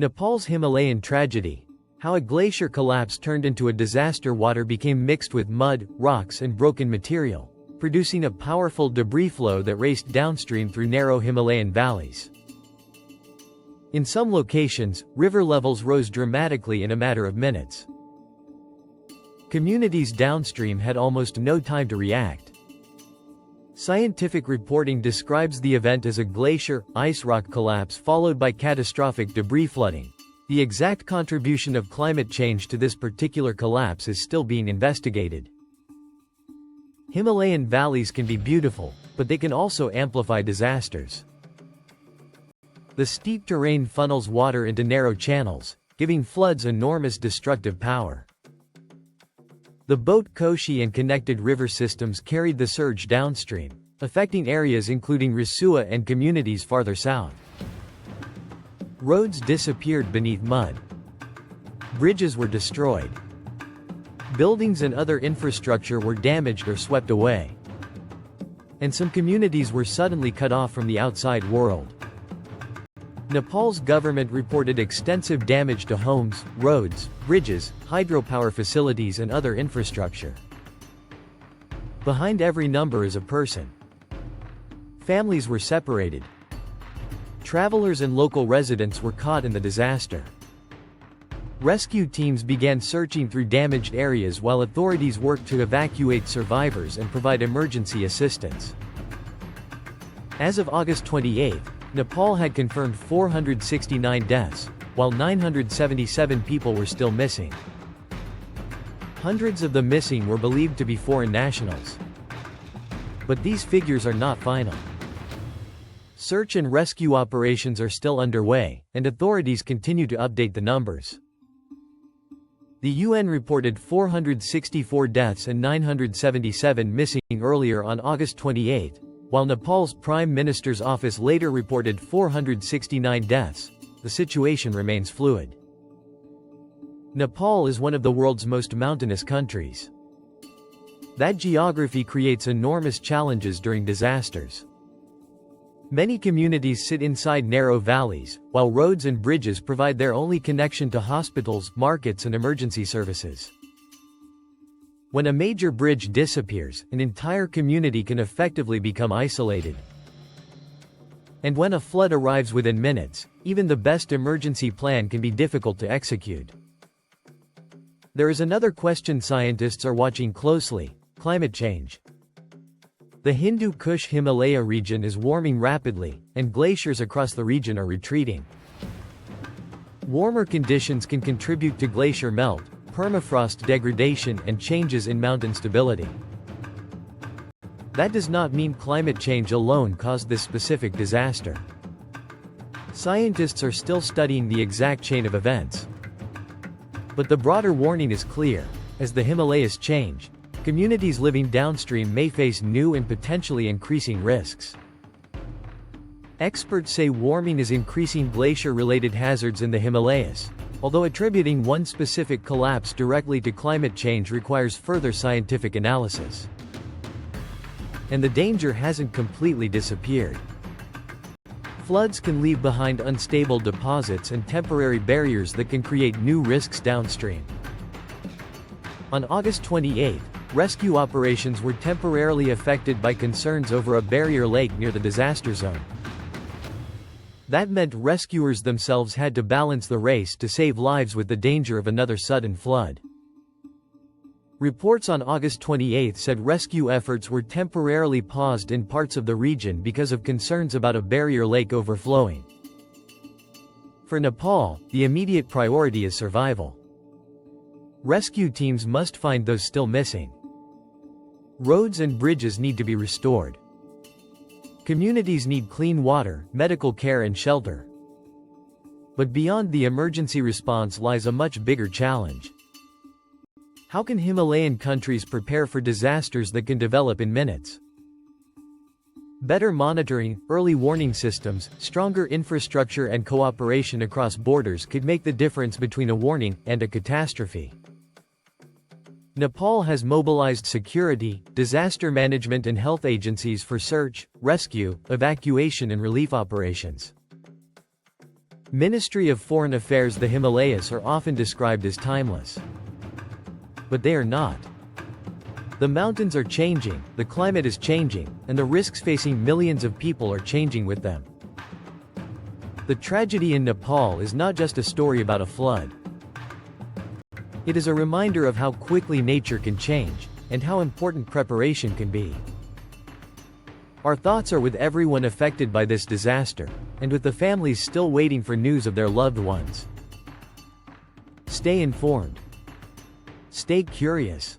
Nepal's Himalayan tragedy. How a glacier collapse turned into a disaster. Water became mixed with mud, rocks and broken material, producing a powerful debris flow that raced downstream through narrow Himalayan valleys. In some locations, river levels rose dramatically in a matter of minutes. Communities downstream had almost no time to react. Scientific reporting describes the event as a glacier, ice rock collapse followed by catastrophic debris flooding. The exact contribution of climate change to this particular collapse is still being investigated. Himalayan valleys can be beautiful, but they can also amplify disasters. The steep terrain funnels water into narrow channels, giving floods enormous destructive power. The Bhote Koshi and connected river systems carried the surge downstream, affecting areas including Rasua and communities farther south. Roads disappeared beneath mud. Bridges were destroyed. Buildings and other infrastructure were damaged or swept away. And some communities were suddenly cut off from the outside world. Nepal's government reported extensive damage to homes, roads, bridges, hydropower facilities and other infrastructure. Behind every number is a person. Families were separated. Travelers and local residents were caught in the disaster. Rescue teams began searching through damaged areas while authorities worked to evacuate survivors and provide emergency assistance. As of August 28, Nepal had confirmed 469 deaths, while 977 people were still missing. Hundreds of the missing were believed to be foreign nationals. But these figures are not final. Search and rescue operations are still underway, and authorities continue to update the numbers. The UN reported 464 deaths and 977 missing earlier on August 28, while Nepal's Prime Minister's office later reported 469 deaths. The situation remains fluid. Nepal is one of the world's most mountainous countries. That geography creates enormous challenges during disasters. Many communities sit inside narrow valleys, while roads and bridges provide their only connection to hospitals, markets and emergency services. When a major bridge disappears, an entire community can effectively become isolated. And when a flood arrives within minutes, even the best emergency plan can be difficult to execute. There is another question scientists are watching closely: climate change. The Hindu Kush Himalaya region is warming rapidly, and glaciers across the region are retreating. Warmer conditions can contribute to glacier melt, permafrost degradation and changes in mountain stability. That does not mean climate change alone caused this specific disaster. Scientists are still studying the exact chain of events. But the broader warning is clear: as the Himalayas change, communities living downstream may face new and potentially increasing risks. Experts say warming is increasing glacier-related hazards in the Himalayas, although attributing one specific collapse directly to climate change requires further scientific analysis. And the danger hasn't completely disappeared. Floods can leave behind unstable deposits and temporary barriers that can create new risks downstream. On August 28, rescue operations were temporarily affected by concerns over a barrier lake near the disaster zone. That meant rescuers themselves had to balance the race to save lives with the danger of another sudden flood. Reports on August 28 said rescue efforts were temporarily paused in parts of the region because of concerns about a barrier lake overflowing. For Nepal, the immediate priority is survival. Rescue teams must find those still missing. Roads and bridges need to be restored. Communities need clean water, medical care and shelter. But beyond the emergency response lies a much bigger challenge. How can Himalayan countries prepare for disasters that can develop in minutes? Better monitoring, early warning systems, stronger infrastructure and cooperation across borders could make the difference between a warning and a catastrophe. Nepal has mobilized security, disaster management and health agencies for search, rescue, evacuation and relief operations. Ministry of Foreign Affairs. The Himalayas are often described as timeless. But they are not. The mountains are changing, the climate is changing, and the risks facing millions of people are changing with them. The tragedy in Nepal is not just a story about a flood. It is a reminder of how quickly nature can change, and how important preparation can be. Our thoughts are with everyone affected by this disaster, and with the families still waiting for news of their loved ones. Stay informed. Stay curious.